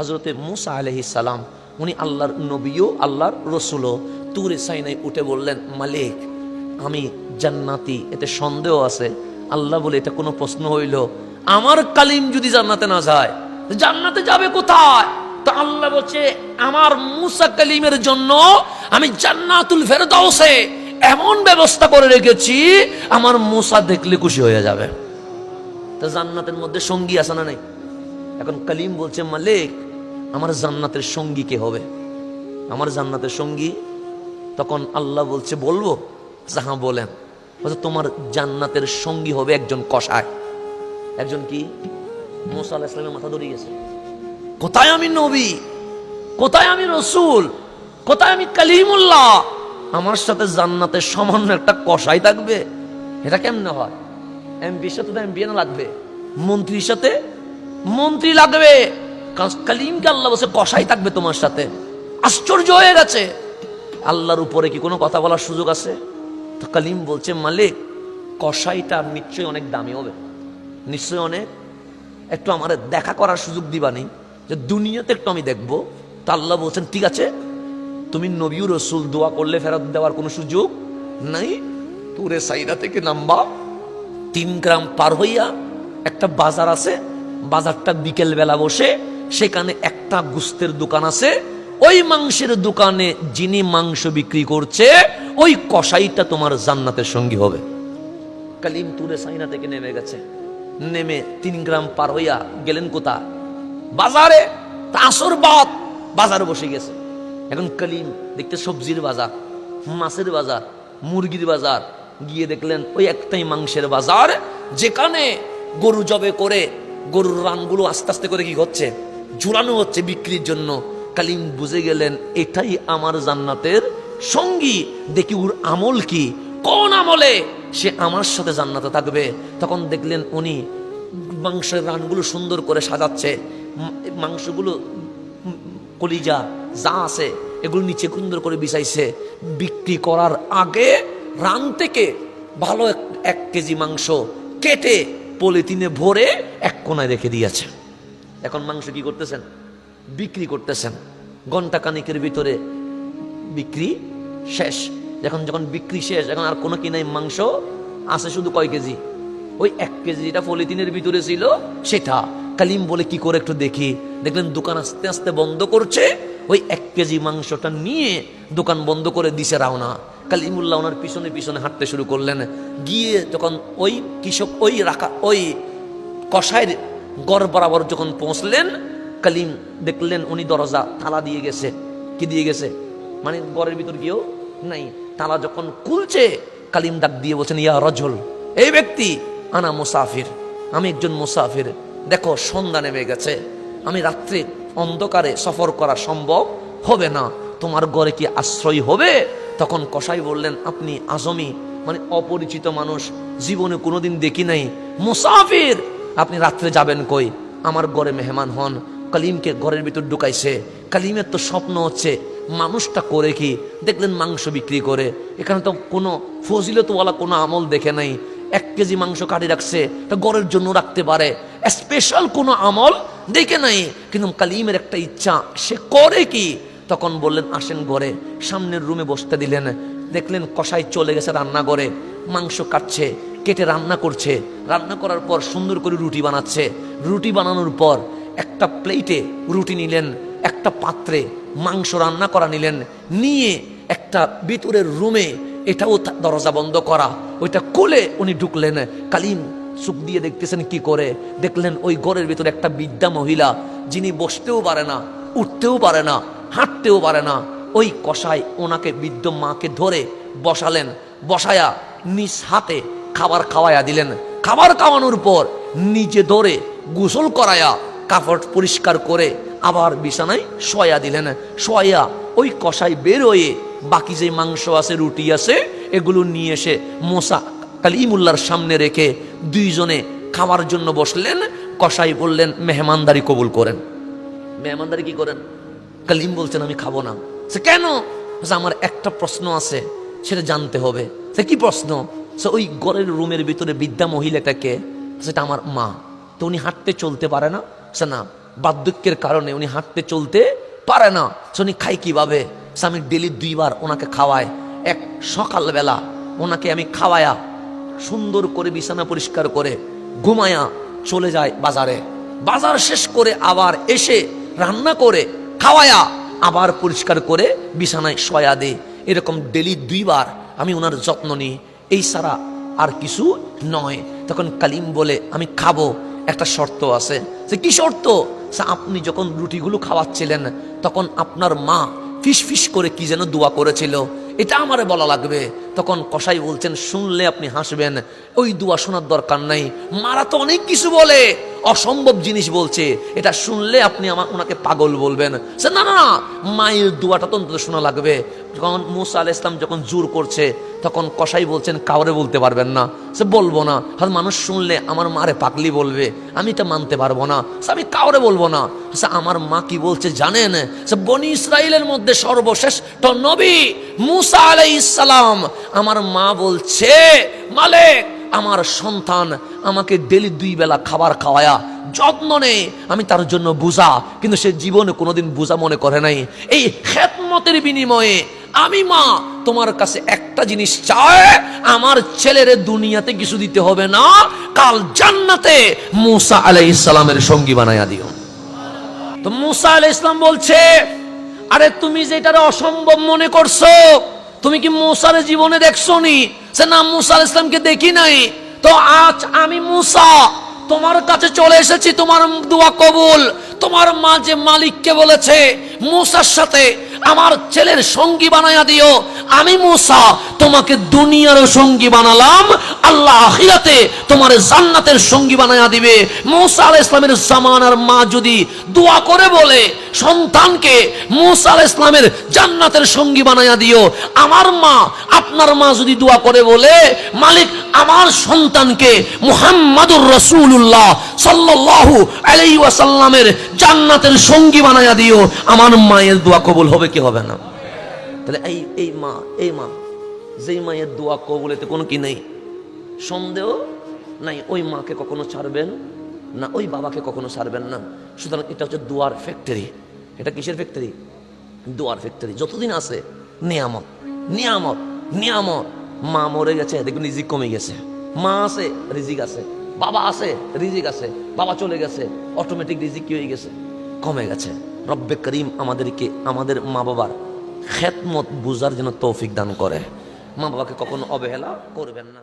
হযরতে মুসা আলাইহিস সালাম উনি আল্লাহর নবীও আল্লাহর রসুলও তুরে সাইনায় উঠে বললেন, মালিক আমি জান্নাতি, এতে সন্দেহ আছে। আল্লাহ বলে, এটা কোনো প্রশ্ন হইল? আমার কালিম যদি জান্নাতে না যায়, জান্নাতে যাবে কোথায়? তো আল্লাহ বলছে, আমার মুসা কালিমের জন্য আমি জান্নাতুল ফেরদাউসে এমন ব্যবস্থা করে রেখেছি, আমার মুসা দেখলে খুশি হয়ে যাবে। তো জান্নাতের মধ্যে সঙ্গী আছে না নাই? এখন কালিম বলছে, মালিক আমার জান্নাতের সঙ্গী কে হবে? আমার জান্নাতের সঙ্গী? তখন আল্লাহ বলছে, বলবো? হ্যাঁ বলেন। বলছে, তোমার জান্নাতের সঙ্গী হবে একজন কসাই। একজন কি? মুসা আলাইহিস সালামের মাথা ধরে গেছে। কোথায় আমি নবী, কোথায় আমি রসুল, কোথায় আমি কালিমুল্লাহ, আমার সাথে জান্নাতের সামান্য একটা কসাই থাকবে? এটা কেমনে হয়? এমপির সাথে তো এমপি না লাগবে, মন্ত্রীর সাথে মন্ত্রী লাগবে, কালিমকে আল্লাহ বলছে কসাই থাকবে তোমার সাথে। আশ্চর্য হয়ে গেছে। আল্লাহর উপরে কি কোনো কথা বলার সুযোগ আছে? তো কালিম বলছে, মালিক কসাইটা নিশ্চয়ই অনেক দামি হবে, নিশ্চয়ই অনেক। একটু আমার দেখা করার সুযোগ দিবানি, যে দুনিয়াতে একটু আমি দেখবো। তো আল্লাহ বলছেন, ঠিক আছে, তুমি নবী রসুল, দোয়া করলে ফেরত দেওয়ার কোনো সুযোগ নাই। তুরে সাইরা থেকে নামবা, 3 গ্রাম পার হইয়া একটা বাজার আছে, বাজারটা বিকেল বেলা বসে, সেখানে একটা গোস্তের দোকান আছে। ওই মাংসের দোকানে যিনি মাংস বিক্রি করছে, ওই কসাইটা তোমার জান্নাতের সঙ্গী হবে। কালিম তুরে সাইনা থেকে নেমে গেছে। নেমে 3 গ্রাম পার হইয়া গেলেন কোথায়? বাজারে। আসর বাদ বাজারে বসে গেছে। এখন কালিম দেখতে সবজির বাজার, মাছের বাজার, মুরগির বাজার। গিয়ে দেখলেন ওই একটাই মাংসের বাজার, যেখানে গরু জবে করে গরুর রানগুলো আস্তে আস্তে করে কি হচ্ছে, ঝুলানো হচ্ছে বিক্রির জন্য। কালিম বুঝে গেলেন, এটাই আমার জান্নাতের সঙ্গী। দেখি ওর আমল কি, কোন আমলে সে আমার সাথে জান্নাতে থাকবে। তখন দেখলেন উনি মাংসের রানগুলো সুন্দর করে সাজাচ্ছে, মাংসগুলো কলিজা যা আছে এগুলো নিচে সুন্দর করে বিছাইছে। বিক্রি করার আগে রান থেকে ভালো 1 কেজি মাংস কেটে পলিথিনে ভরে এক কোনায় রেখে দিয়েছে। এখন মাংস কি করতেছেন? বিক্রি করতেছেন। ঘন্টা খানিকের ভিতরে বিক্রি শেষ। যখন বিক্রি শেষ, এখন আর কোনো কিনাই মাংস আছে শুধু কয় কেজি? ওই 1 কেজি যেটা পলিথিনের ভিতরে ছিল সেটা। কালিম বলে, কি করে একটু দেখি। দেখলেন দোকান আস্তে আস্তে বন্ধ করছে। ওই 1 কেজি মাংসটা নিয়ে দোকান বন্ধ করে দিছে রাওনা। কালিমুল্লাহ ওনার পিছনে পিছনে হাঁটতে শুরু করলেন। গিয়ে যখন ওই কৃষক ওই কসাইয়ের গড় বরাবর যখন পৌঁছলেন, কালিম দেখলেন উনি দরজা তালা দিয়ে গেছে। কি দিয়ে গেছে? মানে ঘরের ভিতর গিয়েও নাই। তালা যখন খুলছে, কালিম ডাক দিয়ে বলছেন, ইয়া রজল, এই ব্যক্তি, আনা মুসাফির, আমি একজন মুসাফির। দেখো সন্ধ্যা নেমে গেছে, আমি রাত্রে অন্ধকারে সফর করা সম্ভব হবে না, তোমার ঘরে কি আশ্রয় হবে? তখন কসাই বললেন, আপনি আজমি, মানে অপরিচিত মানুষ, জীবনে কোনোদিন দেখি নাই, মুসাফির, আপনি রাত্রে যাবেন কই? আমার ঘরে মেহমান হন। কালিমকে ঘরের ভিতর ঢুকাইছে। কালিমের তো স্বপ্ন হচ্ছে মানুষটা করে কি, দেখলেন মাংস বিক্রি করে। এখানে তো কোনো ফজিলতওয়ালা কোনো আমল দেখে নাই। 1 কেজি মাংস কাটি রাখছে, তা ঘরের জন্য রাখতে পারে, স্পেশাল কোনো আমল দেখে নাই। কিন্তু কালিমের একটা ইচ্ছা, সে করে কি? তখন বললেন, আসেন ঘরে। সামনের রুমে বসতে দিলেন। দেখলেন কসাই চলে গেছে রান্নাঘরে, মাংস কাটছে, কেটে রান্না করছে। রান্না করার পর সুন্দর করে রুটি বানাচ্ছে। রুটি বানানোর পর একটা প্লেটে রুটি নিলেন, একটা পাত্রে মাংস রান্না করা নিলেন, নিয়ে একটা ভিতরের রুমে, এটাও দরজা বন্ধ করা, ওইটা খুলে উনি ঢুকলেন। কালিম চোখ দিয়ে দেখতেছেন কি করে। দেখলেন ওই ঘরের ভিতরে একটা বৃদ্ধা মহিলা, যিনি বসতেও পারে না, উঠতেও পারে না, হাঁটতেও পারে না। ওই কসাই ওনাকে বৃদ্ধ মাকে ধরে বসালেন। বসায়া নিজ হাতে খাবার খাওয়াইয়া দিলেন। খাবার খাওয়ানোর পর নিজে ধরে গোসল করায়া কাপড় পরিষ্কার করে আবার বিছানায় শোয়া দিলেন। শোয়া ওই কসাই বের হয়ে বাকি যে মাংস আছে, রুটি আছে, এগুলো নিয়ে এসে মুসা কালিমুল্লাহর সামনে রেখে দুইজনে খাওয়ার জন্য বসলেন। কসাই বললেন, মেহমানদারি কবুল করেন। মেহমানদারি কি করেন? কালিম বলছেন, আমি খাবো না। সে কেন? আমার একটা প্রশ্ন আছে, সেটা জানতে হবে। সে কি প্রশ্ন? সে ওই ঘরের রুমের ভিতরে বৃদ্ধা মহিলাটাকে, সেটা আমার মা, তো উনি হাঁটতে চলতে পারে না। সে না, বার্ধক্যের কারণে উনি হাঁটতে চলতে পারে না। উনি খাই কিভাবে? আমি ডেলি 2 বার ওনাকে খাওয়াই। এক সকালবেলা ওনাকে আমি খাওয়ায়া সুন্দর করে বিছানা পরিষ্কার করে ঘুমায়া চলে যায় বাজারে। বাজার শেষ করে আবার এসে রান্না করে খাওয়ায়া আবার পরিষ্কার করে বিছানায় শোয়া দেয়। এরকম ডেলি 2 বার আমি ওনার যত্ন নিই, এই ছাড়া আর কিছু নয়। তখন কালিম বলে, আমি খাবো, একটা শর্ত আছে। যে কি শর্ত? আপনি যখন রুটিগুলো খাওয়াচ্ছিলেন তখন আপনার মা ফিস ফিস করে কি যেন দোয়া করেছিল, এটা আমারে বলা লাগবে। তখন কসাই বলছেন, শুনলে আপনি হাসবেন, ওই দোয়া শোনার দরকার নাই, মারা তো অনেক কিছু বলে, অসম্ভব জিনিস বলছে, এটা শুনলে আপনি ওনাকে পাগল বলবেন। না না, মায়ের দোয়াটা তো অন্তত শোনা লাগবে। যখন মুসা আলাইহিস সালাম যখন জোর করছে তখন কসাই বলছেন, কাউরে বলতে পারবেন না। সে বলবো না, হয়তো মানুষ শুনলে আমার মারে পাগলি বলবে, আমি এটা মানতে পারবো না, আমি কাউরে বলবো না। আমার মা কি বলছে জানেন? বনি ইসরাইলের মধ্যে সর্বশ্রেষ্ঠ নবী মুসা আলাইহিস সালাম। আমার মা বলছে, মালিক আমার সন্তান আমাকে ডেলি 2 বেলা খাবার খাওয়ায়া যত্ন নেই, আমি তার জন্য বুঝা, কিন্তু সে জীবনে কোনোদিন বুঝা মনে করে নাই। এই খেদমতের বিনিময়ে আমি মা তোমার কাছে একটা জিনিস চাই, আমার ছেলের দুনিয়াতে কিছু দিতে হবে না, কাল জান্নাতে মুসা আলাইহিস সালামের সঙ্গী বানায়া দিও। তো মুসা আলাইহিস সালাম বলছে, আরে তুমি যেটারে অসম্ভব মনে করছো, তুমি কি মুসার জীবনে দেখছো নি? সে না, মুসা আলাইহিস সালামকে দেখি নাই। তো আজ আমি মুসা তোমার কাছে চলে এসেছি, তোমার দোয়া কবুল। তোমার মা যে মালিককে বলেছে মুসার সাথে আমার ছেলের সঙ্গী বানায়া দিও, আমি মুসা তোমাকে দুনিয়ারও সঙ্গী বানালাম, আল্লাহ আখিরাতে তোমার জান্নাতের সঙ্গী বানায়া দিবে। মুসা আলাইহিস সালামের জামানার মা যদি দোয়া করে বলে সন্তানকে মুসা আলাইহিস সালামের জান্নাতের সঙ্গী বানায়া দিও, আমার মা আপনার মা যদি দোয়া করে বলে, মালিক আমার সন্তানকে মুহাম্মাদুর রাসূলুল্লাহ সাল্লাল্লাহু আলাইহি ওয়াসাল্লামের জান্নাতের সঙ্গী বানায়া দিও, আমার মায়ের দোয়া কবুল হবে কি হবে না? তাহলে এই মা যেই মায়ের দোয়া কবুলেতে কোনো কি নেই, সন্দেহ নাই, ওই মাকে কখনো ছাড়বেন না, ওই বাবাকে কখনো ছাড়বেন না। সুতরাং এটা হচ্ছে দোয়ার ফ্যাক্টরি। এটা কিসের ফ্যাক্টরি? দোয়ার ফ্যাক্টরি। যতদিন আছে নিয়ামত নিয়ামত নিয়ামত। মা মরে গেছে, দেখুন রিজিক কমে গেছে। মা আছে, রিজিক আছে। বাবা আছে, রিজিক আছে। বাবা চলে গেছে, অটোমেটিক রিজিক কি হয়ে গেছে? কমে গেছে। রব্বে করিম আমাদেরকে আমাদের মা বাবার খেদমত বুঝার জন্য তৌফিক দান করে। মা বাবাকে কখনো অবহেলা করবেন না।